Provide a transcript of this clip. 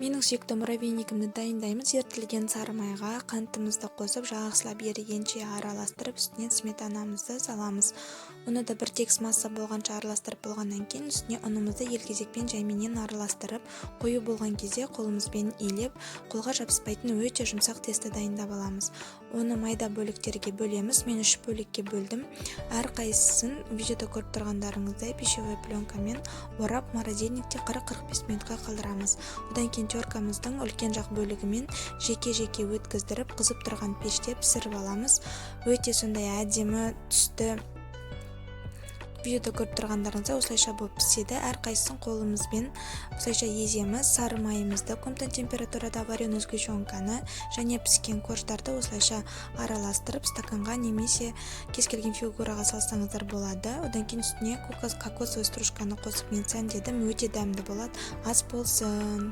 Менің сүйікті муравейнигімді дайындаймыз. Ерітілген сары майға қантымызды қосып, жақсылап ерігенше араластырып, үстіне сметанамызды саламыз. Оны да бір тегіс масса болғанша араластырып болғаннан кейін үстіне ұнымызды елгезекпен жайменен араластырып, қою болған кезде қолымызбен илеп, қолға жабыспайтын өте жұмсақ тесті дайындап аламыз. Оны майда бөліктерге бөлеміз. Мен 3 бөлікке бөлдім. Әрқайсысын видеода көріп тұрғандарыңыздай пищевой пленкамен орап, морозильникте 40-45 минутқа қалдырамыз. Одан кейін теркамыздың үлкен жақ бөлігімен жеке-жеке өткіздіріп, қызып тұрған пеште пісіріп аламыз. Өте сондай әдемі түсті видеода көріп тұрғандарыңызда осылайша болып піседі. Әрқайсысын қолымызбен осылайша еземіз. Сары майымызды, комнатный температурада вареную сгущенканы және піскен корждарды осылайша араластырып, стаканға немесе кез келген фигураға салсаңыздар болады. Одан кейін үстіне кокосовый стружканы қосып мен сәндедім. Өте дәмді болады. Ас болсын.